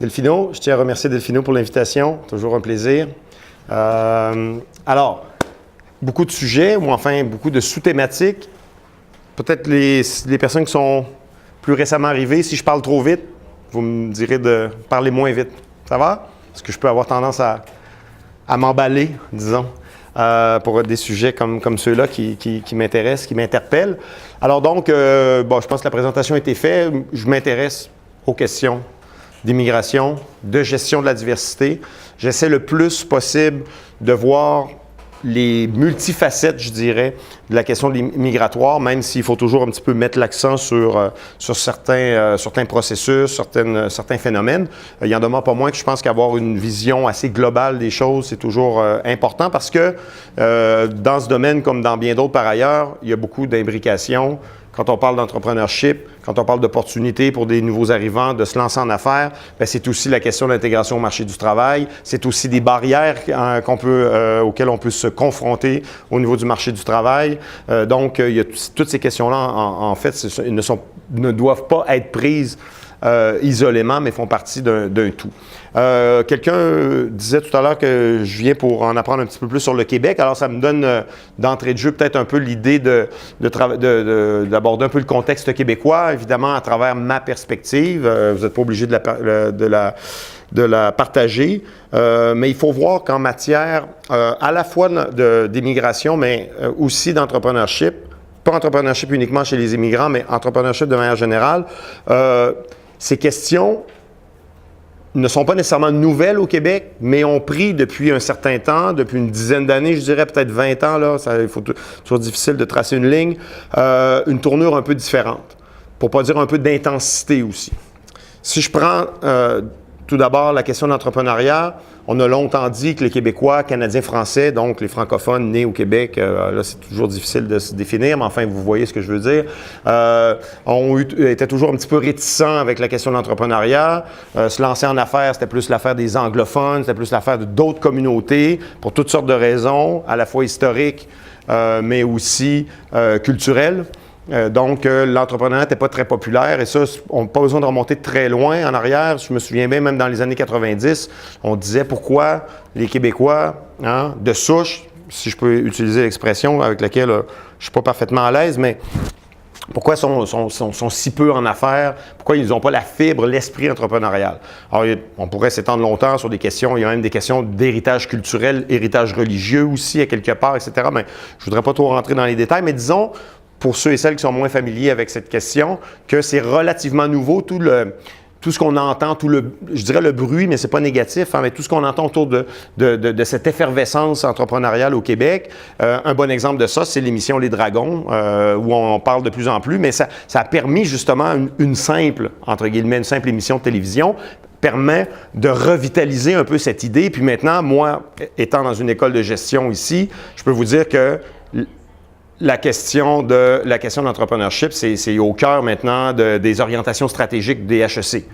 Delphino, je tiens à remercier Delphino pour l'invitation. Toujours un plaisir. Alors, beaucoup de sujets, ou enfin beaucoup de sous-thématiques. Peut-être les personnes qui sont plus récemment arrivées, si je parle trop vite, vous me direz de parler moins vite. Ça va? Parce que je peux avoir tendance à m'emballer, disons, pour des sujets comme ceux-là qui m'intéressent, qui m'interpellent. Alors donc, je pense que la présentation a été faite. Je m'intéresse aux questions d'immigration, de gestion de la diversité. J'essaie le plus possible de voir les multifacettes, je dirais, de la question migratoire, même s'il faut toujours un petit peu mettre l'accent sur certains processus, certains phénomènes. Il y en demeure pas moins que je pense qu'avoir une vision assez globale des choses, c'est toujours important parce que dans ce domaine, comme dans bien d'autres par ailleurs, il y a beaucoup d'imbrications. Quand on parle d'entrepreneurship, quand on parle d'opportunités pour des nouveaux arrivants de se lancer en affaires, c'est aussi la question de l'intégration au marché du travail. C'est aussi des barrières auxquelles on peut se confronter au niveau du marché du travail. Donc, il y a toutes ces questions-là, en fait, ne doivent pas être prises isolément, mais font partie d'un tout. Quelqu'un disait tout à l'heure que je viens pour en apprendre un petit peu plus sur le Québec. Alors, ça me donne d'entrée de jeu peut-être un peu l'idée d'aborder un peu le contexte québécois, évidemment à travers ma perspective. Vous n'êtes pas obligé de la partager, mais il faut voir qu'en matière à la fois d'immigration, mais aussi d'entrepreneurship, pas entrepreneurship uniquement chez les immigrants, mais entrepreneurship de manière générale, ces questions ne sont pas nécessairement nouvelles au Québec, mais ont pris depuis un certain temps, depuis une dizaine d'années, je dirais peut-être 20 ans, là, il faut toujours difficile de tracer une ligne, une tournure un peu différente, pour ne pas dire un peu d'intensité aussi. Si je prends tout d'abord la question de l'entrepreneuriat, on a longtemps dit que les Québécois, Canadiens, Français, donc les francophones nés au Québec, là c'est toujours difficile de se définir, mais enfin vous voyez ce que je veux dire, étaient toujours un petit peu réticents avec la question de l'entrepreneuriat. Se lancer en affaires, c'était plus l'affaire des anglophones, c'était plus l'affaire d'autres communautés, pour toutes sortes de raisons, à la fois historiques, mais aussi culturelles. Donc, l'entrepreneuriat n'était pas très populaire et ça, on n'a pas besoin de remonter très loin en arrière. Je me souviens bien, même dans les années 90, on disait pourquoi les Québécois, de souche, si je peux utiliser l'expression avec laquelle je ne suis pas parfaitement à l'aise, mais pourquoi sont si peu en affaires? Pourquoi ils n'ont pas la fibre, l'esprit entrepreneurial? Alors, on pourrait s'étendre longtemps sur des questions. Il y a même des questions d'héritage culturel, héritage religieux aussi, à quelque part, etc. Mais je ne voudrais pas trop rentrer dans les détails, mais disons, pour ceux et celles qui sont moins familiers avec cette question, que c'est relativement nouveau, tout ce qu'on entend, je dirais le bruit, mais c'est pas négatif, mais tout ce qu'on entend autour de cette effervescence entrepreneuriale au Québec. Un bon exemple de ça, c'est l'émission Les Dragons, où on parle de plus en plus, mais ça a permis justement une simple, entre guillemets, une simple émission de télévision, permet de revitaliser un peu cette idée. Puis maintenant, moi, étant dans une école de gestion ici, je peux vous dire que la question de l'entrepreneurship, c'est au cœur maintenant des orientations stratégiques des HEC.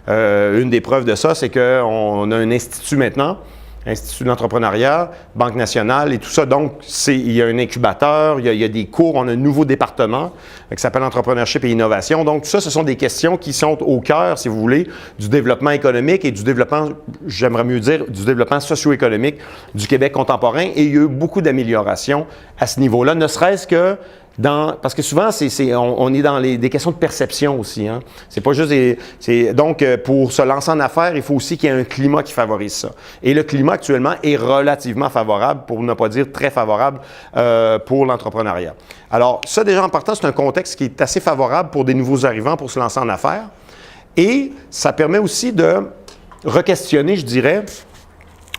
Une des preuves de ça, c'est qu'on a un institut maintenant, Institut d'entrepreneuriat, Banque nationale et tout ça. Donc, il y a un incubateur, il y a des cours, on a un nouveau département qui s'appelle Entrepreneurship et Innovation. Donc, tout ça, ce sont des questions qui sont au cœur, si vous voulez, du développement économique et du développement, j'aimerais mieux dire, du développement socio-économique du Québec contemporain. Et il y a eu beaucoup d'améliorations à ce niveau-là, ne serait-ce que parce que souvent, on est dans des questions de perception aussi. C'est pas juste donc, pour se lancer en affaires, il faut aussi qu'il y ait un climat qui favorise ça. Et le climat actuellement est relativement favorable, pour ne pas dire très favorable, pour l'entrepreneuriat. Alors, ça déjà en partant, c'est un contexte qui est assez favorable pour des nouveaux arrivants pour se lancer en affaires. Et ça permet aussi de re-questionner, je dirais,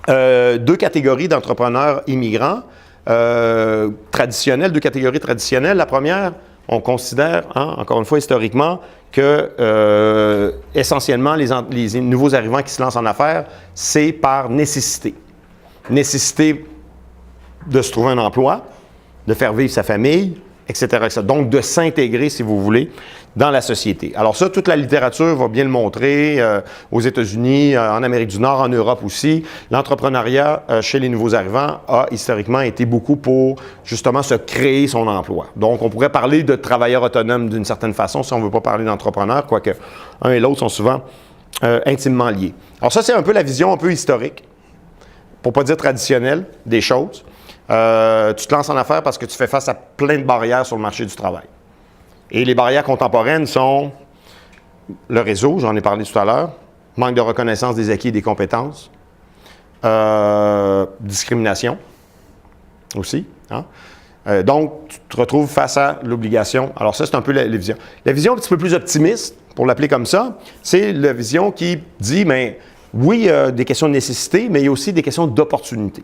deux catégories d'entrepreneurs immigrants. Deux catégories traditionnelles. La première, on considère, encore une fois historiquement, que essentiellement les nouveaux arrivants qui se lancent en affaires, c'est par nécessité. Nécessité de se trouver un emploi, de faire vivre sa famille, etc., etc. Donc, de s'intégrer, si vous voulez, dans la société. Alors ça, toute la littérature va bien le montrer, aux États-Unis, en Amérique du Nord, en Europe aussi. L'entrepreneuriat chez les nouveaux arrivants a historiquement été beaucoup pour, justement, se créer son emploi. Donc, on pourrait parler de travailleurs autonomes d'une certaine façon, si on ne veut pas parler d'entrepreneurs, quoique un et l'autre sont souvent intimement liés. Alors ça, c'est un peu la vision un peu historique, pour ne pas dire traditionnelle, des choses. Tu te lances en affaires parce que tu fais face à plein de barrières sur le marché du travail. Et les barrières contemporaines sont le réseau, j'en ai parlé tout à l'heure, manque de reconnaissance des acquis et des compétences, discrimination aussi. Hein? Donc, tu te retrouves face à l'obligation. Alors ça, c'est un peu la vision. La vision un petit peu plus optimiste, pour l'appeler comme ça, c'est la vision qui dit, mais oui, il y a des questions de nécessité, mais il y a aussi des questions d'opportunité.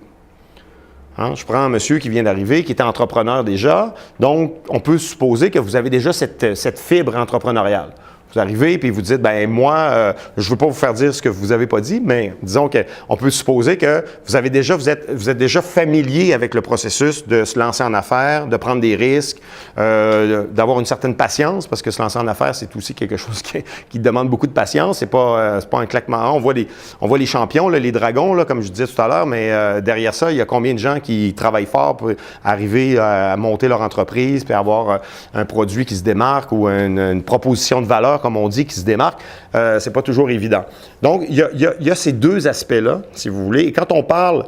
Hein? Je prends un monsieur qui vient d'arriver, qui était entrepreneur déjà, donc on peut supposer que vous avez déjà cette fibre entrepreneuriale. Vous arrivez et vous dites, ben moi, je ne veux pas vous faire dire ce que vous n'avez pas dit, mais disons qu'on peut supposer que vous êtes déjà familier avec le processus de se lancer en affaires, de prendre des risques, d'avoir une certaine patience, parce que se lancer en affaires, c'est aussi quelque chose qui demande beaucoup de patience. C'est pas un claquement. On voit les champions, là, les dragons, là, comme je disais tout à l'heure, mais derrière ça, il y a combien de gens qui travaillent fort pour arriver à monter leur entreprise, puis avoir un produit qui se démarque ou une proposition de valeur, comme on dit, qui se démarque, c'est pas toujours évident. Donc, il y a ces deux aspects-là, si vous voulez. Et quand on parle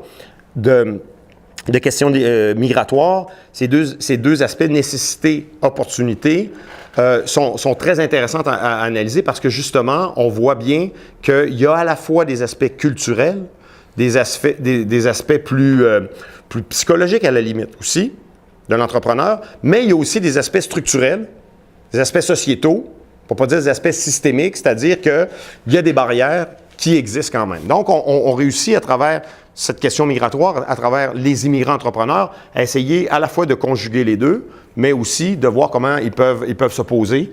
de questions migratoires, ces deux aspects, nécessité, opportunité, sont très intéressants à analyser parce que, justement, on voit bien qu'il y a à la fois des aspects culturels, des aspects plus psychologiques à la limite aussi, de l'entrepreneur, mais il y a aussi des aspects structurels, des aspects sociétaux, pour ne pas dire des aspects systémiques, c'est-à-dire qu'il y a des barrières qui existent quand même. Donc, on réussit à travers cette question migratoire, à travers les immigrants entrepreneurs, à essayer à la fois de conjuguer les deux, mais aussi de voir comment ils peuvent s'opposer.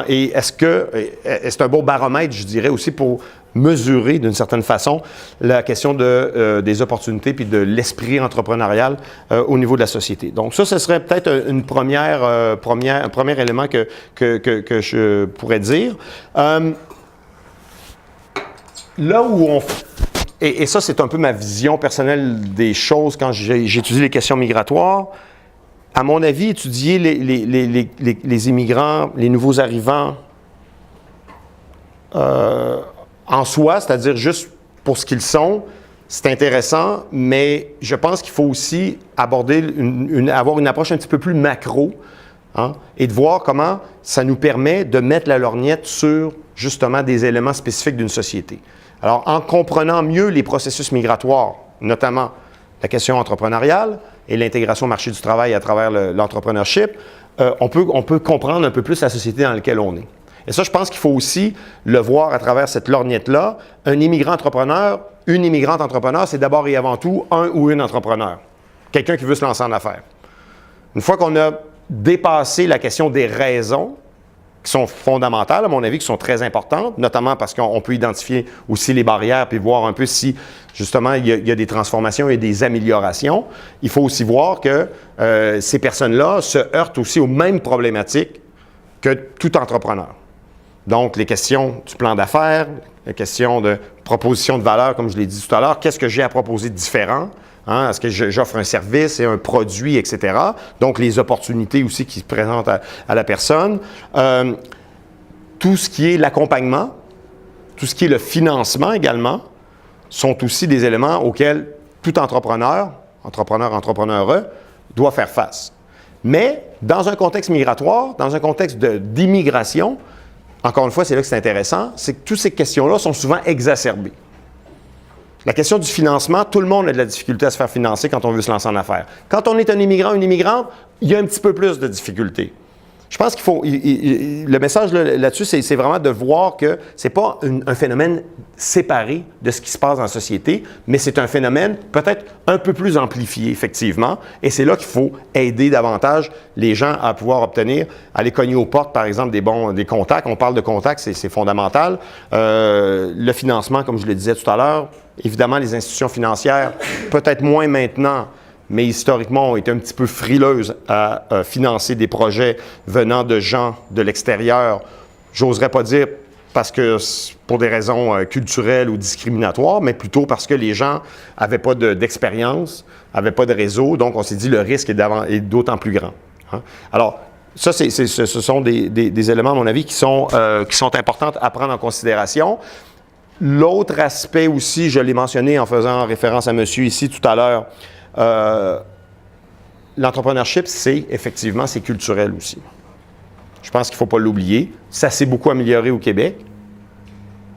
Et c'est un beau baromètre, je dirais, aussi pour mesurer d'une certaine façon la question des opportunités puis de l'esprit entrepreneurial au niveau de la société. Donc ça, ce serait peut-être un premier élément que je pourrais dire. Là où et ça, c'est un peu ma vision personnelle des choses quand j'étudie les questions migratoires. À mon avis, étudier les immigrants, les nouveaux arrivants, en soi, c'est-à-dire juste pour ce qu'ils sont, c'est intéressant, mais je pense qu'il faut aussi avoir une approche un petit peu plus macro, hein, et de voir comment ça nous permet de mettre la lorgnette sur, justement, des éléments spécifiques d'une société. Alors, en comprenant mieux les processus migratoires, notamment la question entrepreneuriale et l'intégration au marché du travail à travers l'entrepreneurship, on peut comprendre un peu plus la société dans laquelle on est. Et ça, je pense qu'il faut aussi le voir à travers cette lorgnette-là. Un immigrant entrepreneur, une immigrante entrepreneur, c'est d'abord et avant tout un ou une entrepreneur. Quelqu'un qui veut se lancer en affaires. Une fois qu'on a dépassé la question des raisons, qui sont fondamentales, à mon avis, qui sont très importantes, notamment parce qu'on peut identifier aussi les barrières puis voir un peu si, justement, il y a des transformations et des améliorations. Il faut aussi voir que ces personnes-là se heurtent aussi aux mêmes problématiques que tout entrepreneur. Donc, les questions du plan d'affaires, les questions de proposition de valeur, comme je l'ai dit tout à l'heure, qu'est-ce que j'ai à proposer de différent? Hein? Est-ce que j'offre un service et un produit, etc.? Donc, les opportunités aussi qui se présentent à la personne. Tout ce qui est l'accompagnement, tout ce qui est le financement également, sont aussi des éléments auxquels tout entrepreneureux, doit faire face. Mais, dans un contexte migratoire, dans un contexte d'immigration, encore une fois, c'est là que c'est intéressant, c'est que toutes ces questions-là sont souvent exacerbées. La question du financement, tout le monde a de la difficulté à se faire financer quand on veut se lancer en affaires. Quand on est un immigrant, une immigrante, il y a un petit peu plus de difficultés. Je pense qu'il faut... le message là-dessus, c'est vraiment de voir que ce n'est pas un phénomène séparé de ce qui se passe dans la société, mais c'est un phénomène peut-être un peu plus amplifié, effectivement. Et c'est là qu'il faut aider davantage les gens à pouvoir obtenir, aller cogner aux portes, par exemple, des contacts. On parle de contacts, c'est fondamental. Le financement, comme je le disais tout à l'heure, évidemment, les institutions financières, peut-être moins maintenant, mais historiquement, ont été un petit peu frileuses à financer des projets venant de gens de l'extérieur. J'oserais pas dire parce que pour des raisons culturelles ou discriminatoires, mais plutôt parce que les gens n'avaient pas d'expérience, n'avaient pas de réseau, donc on s'est dit le risque est d'autant plus grand. Hein? Alors, ça, ce sont des éléments, à mon avis, qui sont importants à prendre en considération. L'autre aspect aussi, je l'ai mentionné en faisant référence à monsieur ici tout à l'heure, l'entrepreneurship, c'est culturel aussi. Je pense qu'il ne faut pas l'oublier. Ça s'est beaucoup amélioré au Québec,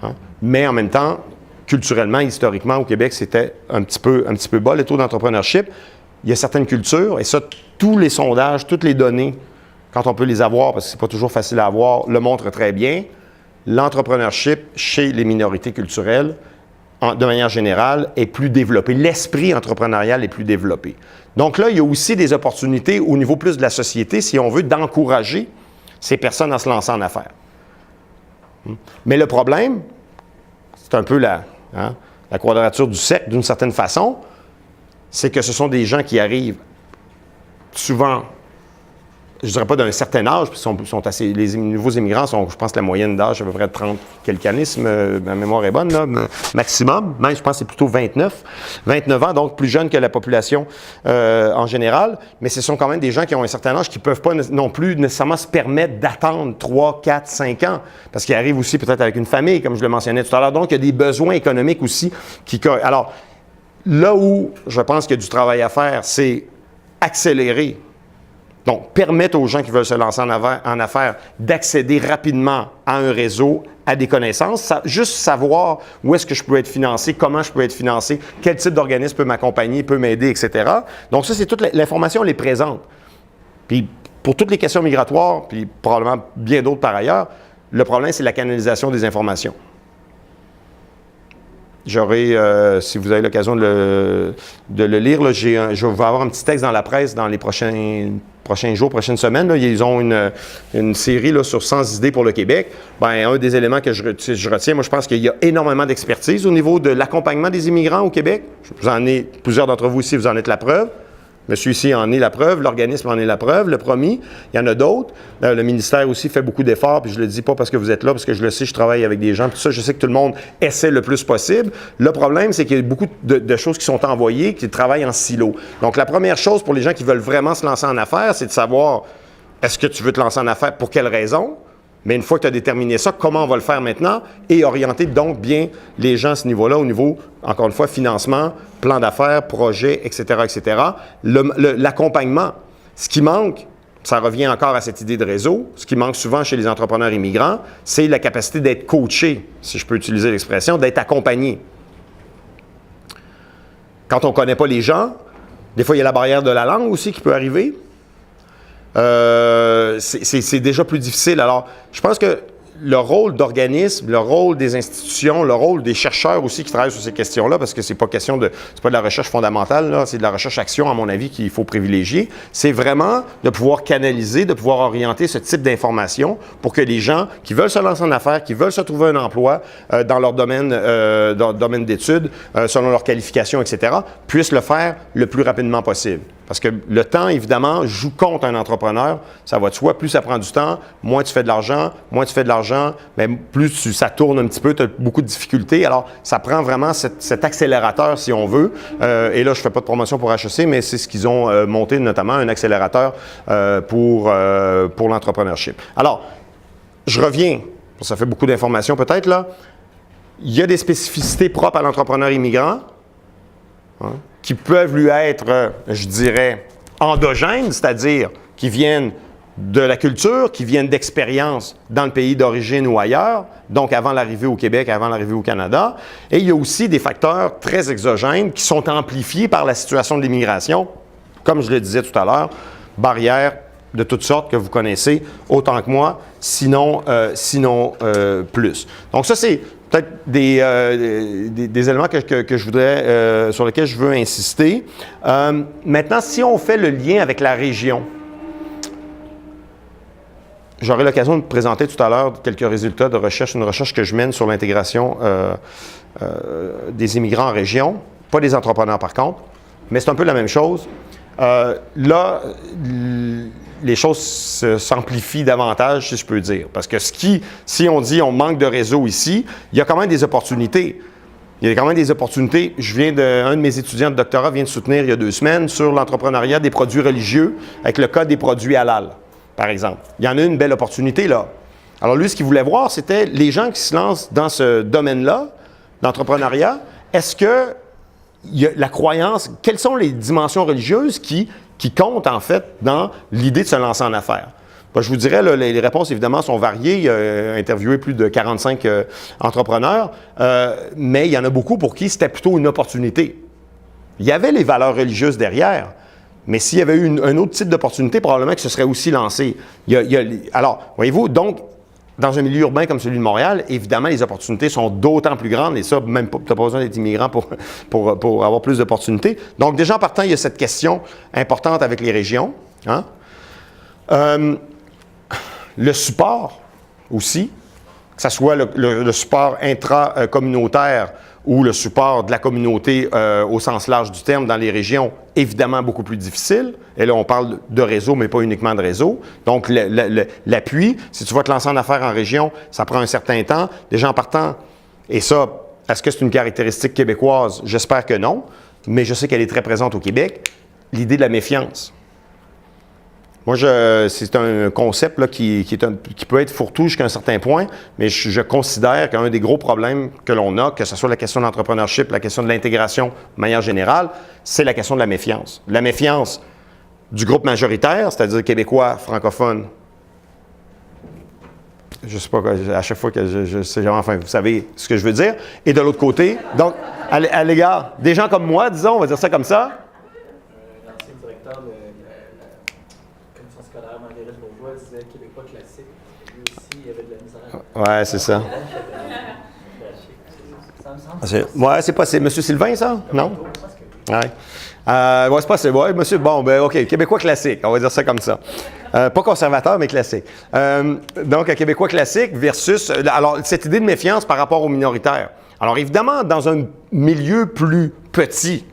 hein? Mais en même temps, culturellement, historiquement, au Québec, c'était un petit peu bas, le taux d'entrepreneurship. Il y a certaines cultures, et ça, tous les sondages, toutes les données, quand on peut les avoir, parce que ce n'est pas toujours facile à avoir, le montrent très bien. L'entrepreneurship chez les minorités culturelles, de manière générale, est plus développé. L'esprit entrepreneurial est plus développé. Donc là, il y a aussi des opportunités au niveau plus de la société, si on veut, d'encourager ces personnes à se lancer en affaires. Mais le problème, c'est un peu la quadrature du cercle, d'une certaine façon, c'est que ce sont des gens qui arrivent souvent, je ne dirais pas d'un certain âge, puis les nouveaux immigrants sont, je pense que la moyenne d'âge, à peu près 30 quelques années, si ma mémoire est bonne, là, maximum. Même, je pense que c'est plutôt 29 ans, donc plus jeunes que la population en général. Mais ce sont quand même des gens qui ont un certain âge qui ne peuvent pas non plus nécessairement se permettre d'attendre 3, 4, 5 ans, parce qu'ils arrivent aussi peut-être avec une famille, comme je le mentionnais tout à l'heure. Donc, il y a des besoins économiques aussi Alors, là où je pense qu'il y a du travail à faire, c'est accélérer. Donc, permettre aux gens qui veulent se lancer en affaires d'accéder rapidement à un réseau, à des connaissances, juste savoir où est-ce que je peux être financé, comment je peux être financé, quel type d'organisme peut m'accompagner, peut m'aider, etc. Donc, ça, c'est toute l'information, elle est présente. Puis, pour toutes les questions migratoires, puis probablement bien d'autres par ailleurs, le problème, c'est la canalisation des informations. J'aurai, si vous avez l'occasion de le lire, là, je vais avoir un petit texte dans la presse dans les prochains jours, prochaines semaines. Là. Ils ont une série là, sur 100 idées pour le Québec. Bien, un des éléments que je retiens, moi, je pense qu'il y a énormément d'expertise au niveau de l'accompagnement des immigrants au Québec. Plusieurs d'entre vous ici, vous en êtes la preuve. Monsieur ici en est la preuve, l'organisme en est la preuve, le promis. Il y en a d'autres. Le ministère aussi fait beaucoup d'efforts, puis je ne le dis pas parce que vous êtes là, parce que je le sais, je travaille avec des gens, tout ça, je sais que tout le monde essaie le plus possible. Le problème, c'est qu'il y a beaucoup de choses qui sont envoyées, qui travaillent en silo. Donc, la première chose pour les gens qui veulent vraiment se lancer en affaires, c'est de savoir, est-ce que tu veux te lancer en affaires, pour quelles raisons? Mais une fois que tu as déterminé ça, comment on va le faire maintenant? Et orienter donc bien les gens à ce niveau-là, au niveau, encore une fois, financement, plan d'affaires, projet, etc., etc. L'accompagnement. Ce qui manque, ça revient encore à cette idée de réseau, ce qui manque souvent chez les entrepreneurs immigrants, c'est la capacité d'être coaché, si je peux utiliser l'expression, d'être accompagné. Quand on ne connaît pas les gens, des fois, il y a la barrière de la langue aussi qui peut arriver. C'est déjà plus difficile. Alors, je pense que le rôle d'organisme, le rôle des institutions, le rôle des chercheurs aussi qui travaillent sur ces questions-là, parce que c'est pas de la recherche fondamentale, là, c'est de la recherche-action, à mon avis, qu'il faut privilégier, c'est vraiment de pouvoir canaliser, de pouvoir orienter ce type d'informations pour que les gens qui veulent se lancer en affaires, qui veulent se trouver un emploi dans leur domaine d'études, selon leur qualification, etc., puissent le faire le plus rapidement possible. Parce que le temps, évidemment, joue contre un entrepreneur. Ça va de soi. Plus ça prend du temps, moins tu fais de l'argent. Moins tu fais de l'argent, mais plus ça tourne un petit peu, tu as beaucoup de difficultés. Alors, ça prend vraiment cet accélérateur, si on veut. Et là, je ne fais pas de promotion pour HEC, mais c'est ce qu'ils ont monté, notamment un accélérateur pour l'entrepreneurship. Alors, je reviens. Ça fait beaucoup d'informations peut-être, là. Il y a des spécificités propres à l'entrepreneur immigrant, hein, qui peuvent lui être, je dirais, endogènes, c'est-à-dire qui viennent de la culture, qui viennent d'expériences dans le pays d'origine ou ailleurs, donc avant l'arrivée au Québec, avant l'arrivée au Canada. Et il y a aussi des facteurs très exogènes qui sont amplifiés par la situation de l'immigration, comme je le disais tout à l'heure, barrières de toutes sortes que vous connaissez autant que moi, sinon plus. Donc ça, c'est peut-être des éléments que je voudrais, sur lesquels je veux insister. Maintenant, si on fait le lien avec la région, j'aurai l'occasion de présenter tout à l'heure quelques résultats de recherche, une recherche que je mène sur l'intégration des immigrants en région, pas des entrepreneurs par contre, mais c'est un peu la même chose. Là, les choses s'amplifient davantage, si je peux dire. Parce que si on dit on manque de réseau ici, il y a quand même des opportunités. Il y a quand même des opportunités. Un de mes étudiants de doctorat vient de soutenir il y a 2 semaines sur l'entrepreneuriat des produits religieux avec le cas des produits halal, par exemple. Il y en a une belle opportunité là. Alors lui, ce qu'il voulait voir, c'était les gens qui se lancent dans ce domaine-là, d'entrepreneuriat, est-ce que la croyance, quelles sont les dimensions religieuses qui comptent en fait dans l'idée de se lancer en affaires? Ben, je vous dirais, là, les réponses évidemment sont variées. Il a interviewé plus de 45 entrepreneurs, mais il y en a beaucoup pour qui c'était plutôt une opportunité. Il y avait les valeurs religieuses derrière, mais s'il y avait eu un autre type d'opportunité, probablement que ce serait aussi lancé. Alors, voyez-vous, donc, dans un milieu urbain comme celui de Montréal, évidemment, les opportunités sont d'autant plus grandes, et ça, même pas, tu n'as pas besoin d'être immigrant pour avoir plus d'opportunités. Donc, déjà, en partant, il y a cette question importante avec les régions. Hein? Le support aussi, que ce soit le support intra-communautaire ou le support de la communauté au sens large du terme dans les régions, évidemment beaucoup plus difficile. Et là, on parle de réseau, mais pas uniquement de réseau. Donc, l'appui, si tu vas te lancer en affaires en région, ça prend un certain temps. Déjà en partant, et ça, est-ce que c'est une caractéristique québécoise? J'espère que non, mais je sais qu'elle est très présente au Québec, l'idée de la méfiance. Moi, c'est un concept là, qui peut être fourre-tout jusqu'à un certain point, mais je considère qu'un des gros problèmes que l'on a, que ce soit la question de l'entrepreneurship, la question de l'intégration de manière générale, c'est la question de la méfiance. La méfiance du groupe majoritaire, c'est-à-dire québécois, francophones. Je ne sais pas, à chaque fois que je sais jamais, enfin, vous savez ce que je veux dire. Et de l'autre côté, donc, à l'égard des gens comme moi, disons, on va dire ça comme ça. L'ancien directeur de la commission scolaire, Marguerite Bourgeois, disait Québécois classique. Lui aussi, il y avait de la misère. Ouais, c'est ça. Ouais, c'est pas, c'est M. Sylvain, ça? Non? Ouais. C'est pas, c'est ouais, monsieur, bon, ben, OK, Québécois classique, on va dire ça comme ça. Pas conservateur, mais classique. Donc, un Québécois classique versus, alors, cette idée de méfiance par rapport aux minoritaires. Alors, évidemment, dans un milieu plus petit,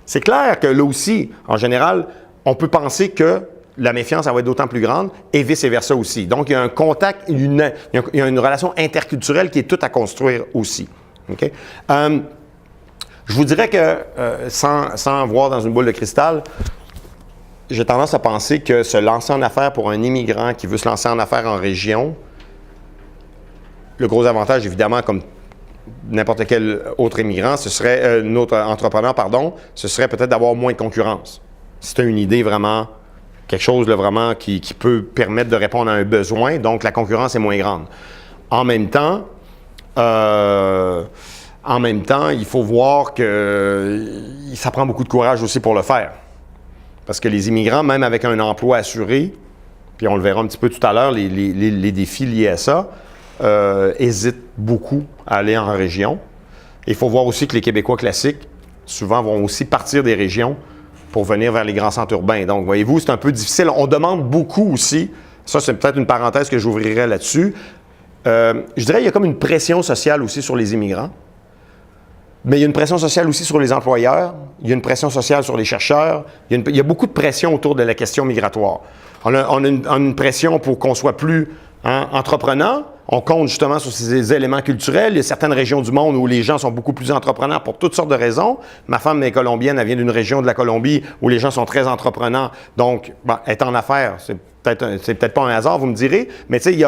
c'est clair que là aussi, en général, on peut penser que la méfiance, elle va être d'autant plus grande et vice-versa aussi. Donc, il y a un contact, il y a une relation interculturelle qui est toute à construire aussi. OK? Je vous dirais que, sans voir dans une boule de cristal, j'ai tendance à penser que se lancer en affaires pour un immigrant qui veut se lancer en affaires en région, le gros avantage, évidemment, comme n'importe quel autre immigrant, ce serait, notre entrepreneur, pardon, ce serait peut-être d'avoir moins de concurrence. Si tu as une idée vraiment, quelque chose là, vraiment qui peut permettre de répondre à un besoin, donc la concurrence est moins grande. En même temps, il faut voir que ça prend beaucoup de courage aussi pour le faire. Parce que les immigrants, même avec un emploi assuré, puis on le verra un petit peu tout à l'heure, les défis liés à ça, hésitent beaucoup à aller en région. Il faut voir aussi que les Québécois classiques, souvent, vont aussi partir des régions pour venir vers les grands centres urbains. Donc, voyez-vous, c'est un peu difficile. On demande beaucoup aussi, ça c'est peut-être une parenthèse que j'ouvrirai là-dessus, je dirais qu'il y a comme une pression sociale aussi sur les immigrants. Mais il y a une pression sociale aussi sur les employeurs, il y a une pression sociale sur les chercheurs, il y a beaucoup de pression autour de la question migratoire. On a une pression pour qu'on soit plus entreprenant. On compte justement sur ces éléments culturels. Il y a certaines régions du monde où les gens sont beaucoup plus entrepreneurs pour toutes sortes de raisons. Ma femme est colombienne, elle vient d'une région de la Colombie où les gens sont très entreprenants. Donc, être en affaires, c'est peut-être pas un hasard, vous me direz, mais tu sais, il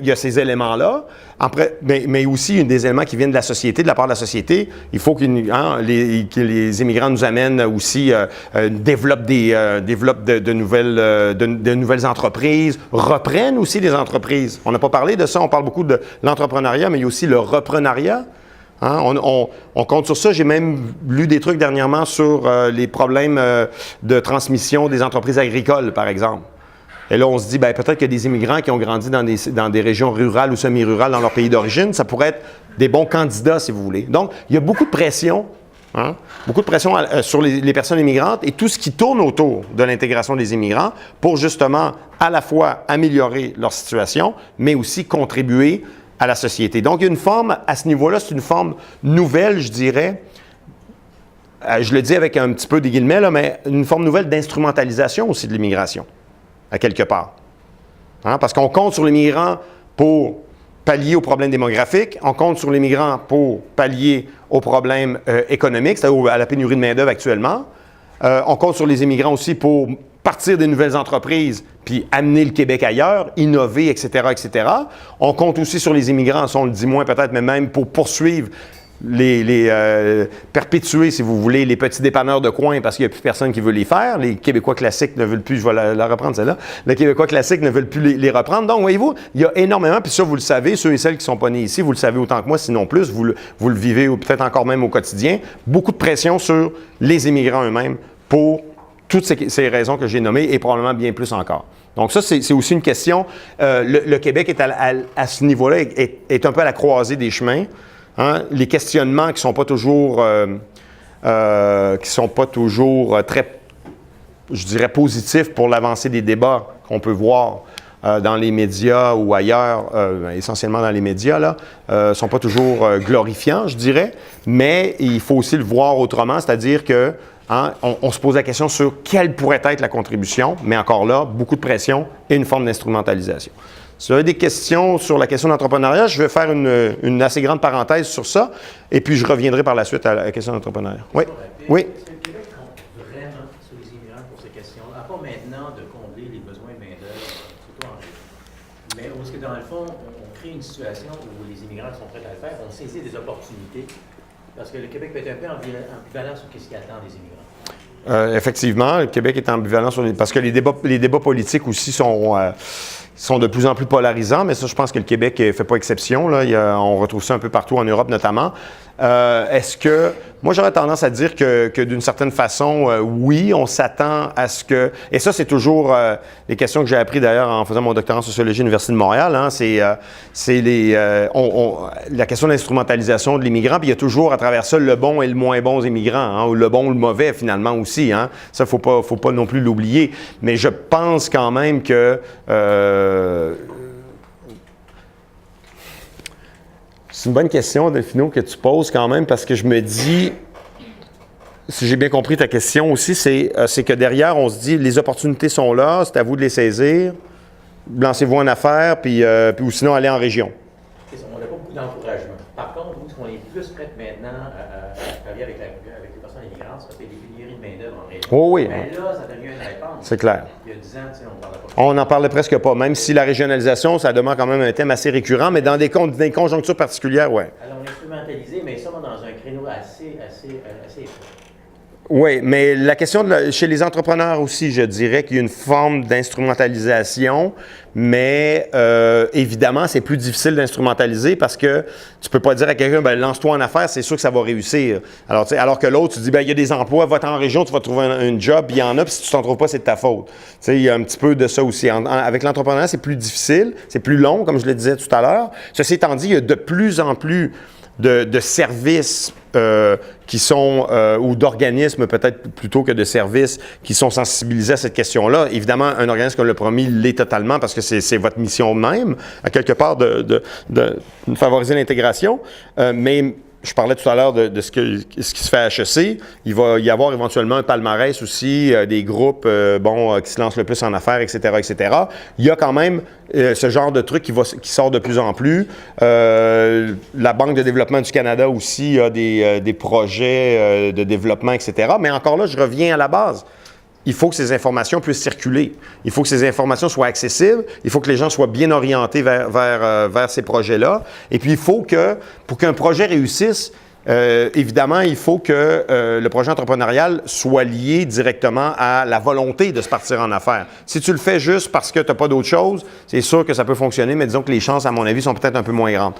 y a ces éléments-là. Après, mais aussi, des éléments qui viennent de la société, de la part de la société. Il faut que les immigrants nous amènent aussi, développent de nouvelles entreprises, reprennent aussi des entreprises. On n'a pas parlé de ça, on parle beaucoup de l'entrepreneuriat, mais il y a aussi le reprenariat. Hein? On compte sur ça. J'ai même lu des trucs dernièrement sur les problèmes de transmission des entreprises agricoles, par exemple. Et là, on se dit, peut-être qu'il y a des immigrants qui ont grandi dans des régions rurales ou semi-rurales dans leur pays d'origine. Ça pourrait être des bons candidats, si vous voulez. Donc, il y a beaucoup de pression, beaucoup de pression sur les personnes immigrantes et tout ce qui tourne autour de l'intégration des immigrants pour justement à la fois améliorer leur situation, mais aussi contribuer à la société. Donc, il y a une forme, à ce niveau-là, c'est une forme nouvelle, je dirais, je le dis avec un petit peu des guillemets, là, mais une forme nouvelle d'instrumentalisation aussi de l'immigration. À quelque part. Parce qu'on compte sur les migrants pour pallier aux problèmes démographiques, on compte sur les migrants pour pallier aux problèmes économiques, c'est-à-dire à la pénurie de main-d'œuvre actuellement. On compte sur les immigrants aussi pour partir des nouvelles entreprises puis amener le Québec ailleurs, innover, etc., etc. On compte aussi sur les immigrants, ça on le dit moins peut-être, mais même pour poursuivre perpétuer, si vous voulez, les petits dépanneurs de coin parce qu'il n'y a plus personne qui veut les faire. Les Québécois classiques ne veulent plus, je vais la reprendre celle-là, les Québécois classiques ne veulent plus les reprendre. Donc, voyez-vous, il y a énormément, puis ça, vous le savez, ceux et celles qui ne sont pas nés ici, vous le savez autant que moi, sinon plus, vous le vivez ou peut-être encore même au quotidien, beaucoup de pression sur les immigrants eux-mêmes pour toutes ces raisons que j'ai nommées et probablement bien plus encore. Donc ça, c'est aussi une question. Le Québec est à ce niveau-là, est un peu à la croisée des chemins. Hein? Les questionnements qui ne sont pas toujours, très, je dirais, positifs pour l'avancée des débats qu'on peut voir dans les médias ou ailleurs, essentiellement dans les médias, là, sont pas toujours glorifiants, je dirais, mais il faut aussi le voir autrement, c'est-à-dire que on se pose la question sur quelle pourrait être la contribution, mais encore là, beaucoup de pression et une forme d'instrumentalisation. Si vous avez des questions sur la question d'entrepreneuriat, je vais faire une assez grande parenthèse sur ça, et puis je reviendrai par la suite à la question d'entrepreneuriat. Oui? Oui? Est-ce que le Québec compte vraiment sur les immigrants pour ces questions-là, à part maintenant de combler les besoins de main-d'œuvre, surtout en région? Mais parce que dans le fond, on crée une situation où les immigrants sont prêts à le faire, on saisit des opportunités, parce que le Québec peut être un peu ambivalent sur ce qu'il attend des immigrants. Effectivement, le Québec est ambivalent parce que les débats politiques aussi sont de plus en plus polarisants, mais ça, je pense que le Québec ne fait pas exception. Là. On retrouve ça un peu partout en Europe notamment. Est-ce que... Moi, j'aurais tendance à dire que d'une certaine façon, oui, on s'attend à ce que... Et ça, c'est toujours les questions que j'ai apprises d'ailleurs en faisant mon doctorat en sociologie à l'Université de Montréal. Hein, c'est la question de l'instrumentalisation de l'immigrant. Puis il y a toujours à travers ça le bon et le moins bons immigrants, hein, ou le bon ou le mauvais finalement aussi. Hein. Ça, faut pas non plus l'oublier. Mais je pense quand même que... c'est une bonne question, Delphino, que tu poses quand même, parce que je me dis, si j'ai bien compris ta question aussi, c'est que derrière, on se dit, les opportunités sont là, c'est à vous de les saisir, lancez-vous en affaires, puis ou sinon, allez en région. On n'a pas beaucoup d'encouragement. Par contre, nous, ce qu'on est plus prêts maintenant à travailler avec les personnes immigrantes, c'est des pénuries de main-d'œuvre en région. Oh oui. Mais là, ça devient une réponse. C'est clair. Il y a 10 ans, on ne parlait pas. On n'en parlait presque pas, même si la régionalisation, ça demeure quand même un thème assez récurrent, mais dans des conjonctures particulières, oui. Alors, on est instrumentalisé, mais ça, dans un créneau assez oui, mais la question chez les entrepreneurs aussi, je dirais qu'il y a une forme d'instrumentalisation, mais évidemment, c'est plus difficile d'instrumentaliser parce que tu peux pas dire à quelqu'un, ben lance-toi en affaires, c'est sûr que ça va réussir. Alors que l'autre, tu dis, ben il y a des emplois, va-t'en en région, tu vas trouver un job, il y en a, puis si tu t'en trouves pas, c'est de ta faute. Tu sais, il y a un petit peu de ça aussi. Avec l'entrepreneuriat, c'est plus difficile, c'est plus long, comme je le disais tout à l'heure. Ceci étant dit, il y a de plus en plus de services qui sont, ou d'organismes peut-être plutôt que de services qui sont sensibilisés à cette question-là. Évidemment, un organisme comme le Promis l'est totalement parce que c'est votre mission même, à quelque part, de favoriser l'intégration. Mais je parlais tout à l'heure de ce qui se fait à HEC. Il va y avoir éventuellement un palmarès aussi des groupes qui se lancent le plus en affaires, etc., etc. Il y a quand même ce genre de truc qui sort de plus en plus. La Banque de développement du Canada aussi a des projets de développement, etc. Mais encore là, je reviens à la base. Il faut que ces informations puissent circuler. Il faut que ces informations soient accessibles. Il faut que les gens soient bien orientés vers ces projets-là. Et puis, il faut que, pour qu'un projet réussisse, évidemment, il faut que le projet entrepreneurial soit lié directement à la volonté de se partir en affaires. Si tu le fais juste parce que tu n'as pas d'autre chose, c'est sûr que ça peut fonctionner, mais disons que les chances, à mon avis, sont peut-être un peu moins grandes.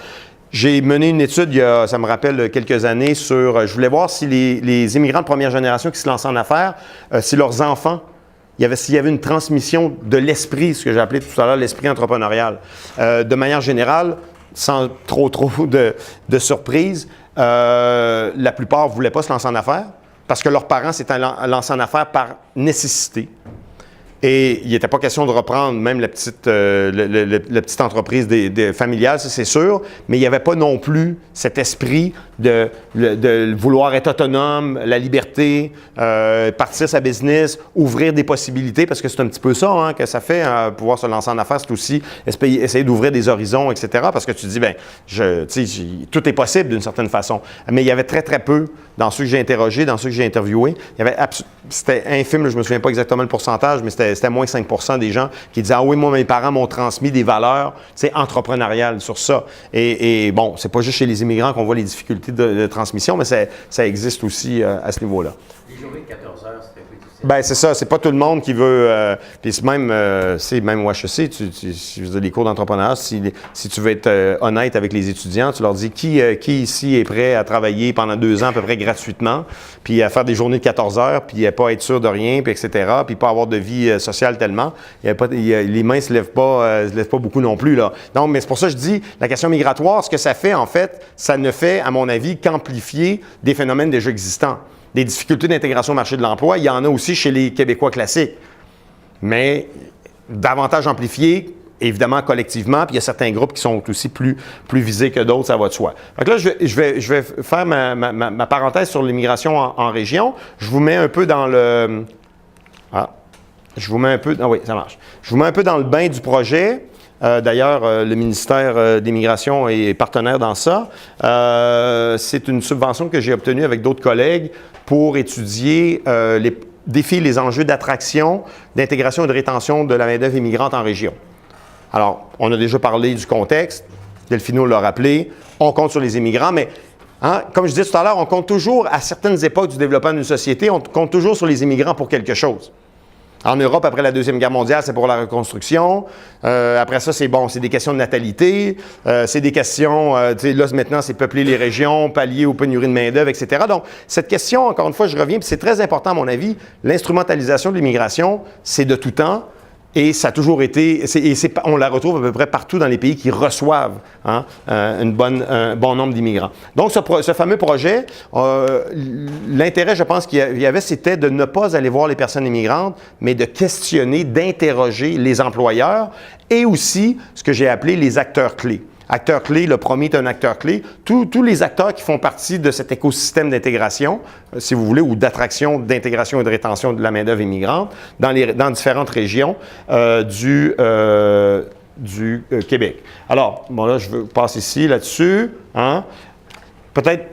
J'ai mené une étude, ça me rappelle quelques années, je voulais voir si les immigrants de première génération qui se lançaient en affaires, si leurs enfants, s'il y avait une transmission de l'esprit, ce que j'ai appelé tout à l'heure l'esprit entrepreneurial. De manière générale, sans trop de surprise, la plupart ne voulaient pas se lancer en affaires parce que leurs parents s'étaient lancés en affaires par nécessité. Et il n'était pas question de reprendre même la petite entreprise familiale, ça c'est sûr, mais il n'y avait pas non plus cet esprit de vouloir être autonome, la liberté, partir sa business, ouvrir des possibilités, parce que c'est un petit peu ça que ça fait, pouvoir se lancer en affaires, c'est aussi essayer d'ouvrir des horizons, etc. Parce que tu te dis, tout est possible d'une certaine façon. Mais il y avait très, très peu, dans ceux que j'ai interrogés, dans ceux que j'ai interviewés, c'était infime, je ne me souviens pas exactement le pourcentage, mais c'était moins 5% des gens qui disaient « Ah oui, moi, mes parents m'ont transmis des valeurs entrepreneuriales sur ça. » Et bon, c'est pas juste chez les immigrants qu'on voit les difficultés possibilité de transmission, mais ça existe aussi à ce niveau-là. Les journées de 14 heures, c'est un peu difficile. Ben c'est ça, c'est pas tout le monde qui veut. Puis c'est même au HEC, je veux dire, les cours d'entrepreneuriat, si tu veux être honnête avec les étudiants, tu leur dis qui ici est prêt à travailler pendant 2 ans à peu près gratuitement, puis à faire des journées de 14 heures, puis à pas être sûr de rien, puis etc., puis pas avoir de vie sociale tellement. Les mains se lèvent pas beaucoup non plus là. Donc, mais c'est pour ça que je dis la question migratoire, ce que ça fait en fait, ça ne fait à mon avis qu'amplifier des phénomènes déjà existants. Des difficultés d'intégration au marché de l'emploi, il y en a aussi chez les Québécois classiques, mais davantage amplifiés, évidemment collectivement, puis il y a certains groupes qui sont aussi plus visés que d'autres, ça va de soi. Donc là, je vais faire ma parenthèse sur l'immigration en région. Je vous mets un peu dans le... je vous mets un peu... Ah oui, ça marche. Je vous mets un peu dans le bain du projet. D'ailleurs, le ministère de l'Immigration est partenaire dans ça. C'est une subvention que j'ai obtenue avec d'autres collègues pour étudier les défis, les enjeux d'attraction, d'intégration et de rétention de la main-d'œuvre immigrante en région. Alors, on a déjà parlé du contexte, Delphino l'a rappelé, on compte sur les immigrants, mais comme je disais tout à l'heure, on compte toujours, à certaines époques du développement d'une société, on compte toujours sur les immigrants pour quelque chose. En Europe, après la Deuxième Guerre mondiale, c'est pour la reconstruction. Après ça, c'est des questions de natalité. C'est des questions, là, maintenant, c'est peupler les régions, pallier aux pénuries de main-d'œuvre, etc. Donc, cette question, encore une fois, je reviens, puis c'est très important à mon avis, l'instrumentalisation de l'immigration, c'est de tout temps. Et ça a toujours été, on la retrouve à peu près partout dans les pays qui reçoivent un bon nombre d'immigrants. Donc, ce fameux projet, l'intérêt, je pense qu'il y avait, c'était de ne pas aller voir les personnes immigrantes, mais de questionner, d'interroger les employeurs et aussi ce que j'ai appelé les acteurs clés. Acteur clé, le premier est un acteur clé. Tous les acteurs qui font partie de cet écosystème d'intégration, si vous voulez, ou d'attraction, d'intégration et de rétention de la main-d'œuvre immigrante dans différentes régions du Québec. Alors, bon là, je passe ici, là-dessus. Peut-être,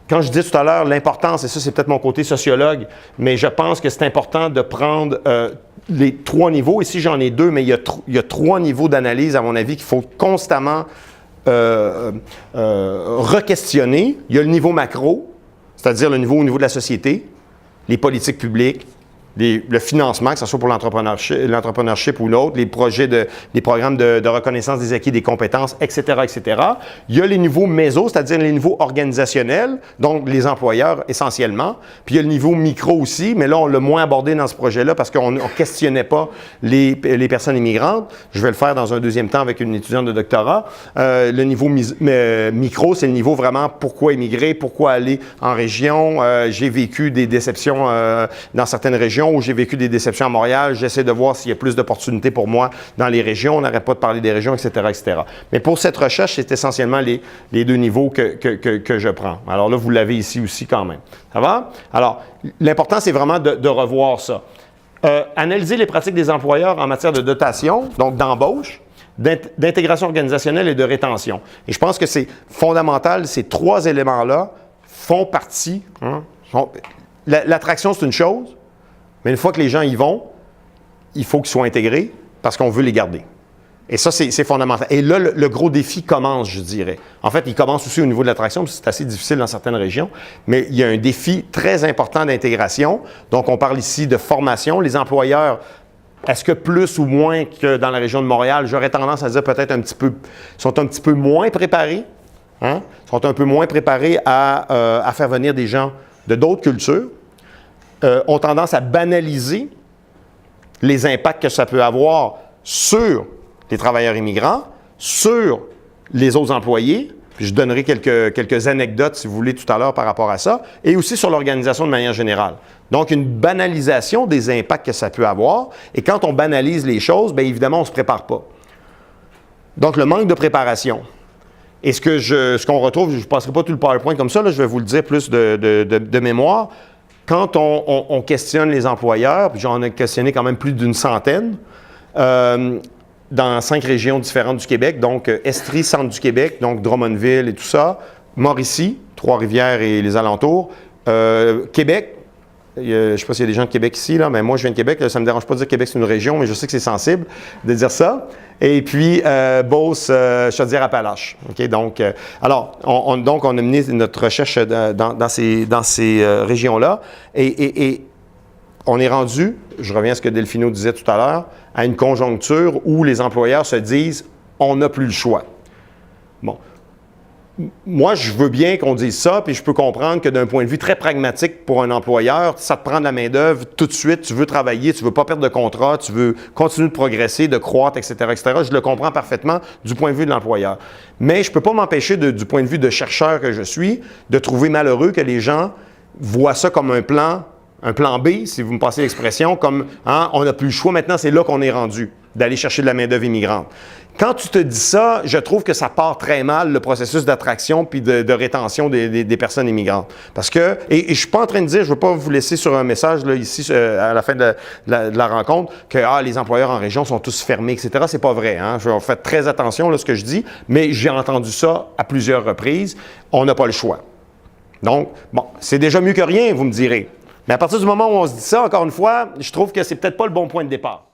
quand je dis tout à l'heure l'importance, et ça c'est peut-être mon côté sociologue, mais je pense que c'est important de prendre les 3 niveaux. Ici, j'en ai 2, mais il y a 3 niveaux d'analyse, à mon avis, qu'il faut constamment re-questionner. Il y a le niveau macro, c'est-à-dire le niveau au niveau de la société, les politiques publiques, le financement, que ce soit pour l'entrepreneurship ou l'autre, les programmes de reconnaissance des acquis, des compétences, etc., etc. Il y a les niveaux méso, c'est-à-dire les niveaux organisationnels, donc les employeurs essentiellement. Puis il y a le niveau micro aussi, mais là, on l'a moins abordé dans ce projet-là parce qu'on ne questionnait pas les personnes immigrantes. Je vais le faire dans un deuxième temps avec une étudiante de doctorat. Le niveau micro, c'est le niveau vraiment pourquoi immigrer, pourquoi aller en région. J'ai vécu des déceptions dans certaines régions, où j'ai vécu des déceptions à Montréal. J'essaie de voir s'il y a plus d'opportunités pour moi dans les régions. On n'arrête pas de parler des régions, etc., etc. Mais pour cette recherche, c'est essentiellement les 2 niveaux que je prends. Alors là, vous l'avez ici aussi quand même. Ça va? Alors, l'important, c'est vraiment de revoir ça. Analyser les pratiques des employeurs en matière de dotation, donc d'embauche, d'intégration organisationnelle et de rétention. Et je pense que c'est fondamental, ces 3 éléments-là font partie. L'attraction, c'est une chose. Mais une fois que les gens y vont, il faut qu'ils soient intégrés parce qu'on veut les garder. Et ça, c'est fondamental. Et là, le gros défi commence, je dirais. En fait, il commence aussi au niveau de l'attraction, parce que c'est assez difficile dans certaines régions, mais il y a un défi très important d'intégration. Donc, on parle ici de formation. Les employeurs, est-ce que plus ou moins que dans la région de Montréal? J'aurais tendance à dire peut-être sont un petit peu moins préparés, sont un peu moins préparés à faire venir des gens de d'autres cultures. Ont tendance à banaliser les impacts que ça peut avoir sur les travailleurs immigrants, sur les autres employés. Puis je donnerai quelques anecdotes, si vous voulez, tout à l'heure par rapport à ça, et aussi sur l'organisation de manière générale. Donc, une banalisation des impacts que ça peut avoir. Et quand on banalise les choses, bien évidemment, on ne se prépare pas. Donc, le manque de préparation. Et ce qu'on retrouve, je ne passerai pas tout le PowerPoint comme ça, là, je vais vous le dire plus de mémoire. Quand on questionne les employeurs, puis j'en ai questionné quand même plus d'une centaine, dans 5 régions différentes du Québec, donc Estrie, centre du Québec, donc Drummondville et tout ça, Mauricie, Trois-Rivières et les alentours, Québec, je ne sais pas s'il y a des gens de Québec ici, là, mais moi, je viens de Québec. Là, ça ne me dérange pas de dire que Québec, c'est une région, mais je sais que c'est sensible de dire ça. Et puis, Beauce, Chaudière-Appalaches. OK? Donc, alors, on a mené notre recherche dans ces régions-là. Et on est rendu, je reviens à ce que Delphino disait tout à l'heure, à une conjoncture où les employeurs se disent « on n'a plus le choix ». Bon. Moi, je veux bien qu'on dise ça, puis je peux comprendre que d'un point de vue très pragmatique pour un employeur, ça te prend de la main-d'œuvre tout de suite, tu veux travailler, tu ne veux pas perdre de contrat, tu veux continuer de progresser, de croître, etc., etc. Je le comprends parfaitement du point de vue de l'employeur. Mais je ne peux pas m'empêcher, du point de vue de chercheur que je suis, de trouver malheureux que les gens voient ça comme un plan B, si vous me passez l'expression, comme hein, on n'a plus le choix, maintenant c'est là qu'on est rendu, d'aller chercher de la main-d'œuvre immigrante. Quand tu te dis ça, je trouve que ça part très mal, le processus d'attraction puis de rétention des personnes immigrantes. Parce que, et je ne suis pas en train de dire, je ne veux pas vous laisser sur un message là, ici à la fin de la rencontre, que les employeurs en région sont tous fermés, etc. C'est pas vrai. Hein? Je vais faire très attention à ce que je dis, mais j'ai entendu ça à plusieurs reprises. On n'a pas le choix. Donc, bon, c'est déjà mieux que rien, vous me direz. Mais à partir du moment où on se dit ça, encore une fois, je trouve que c'est peut-être pas le bon point de départ.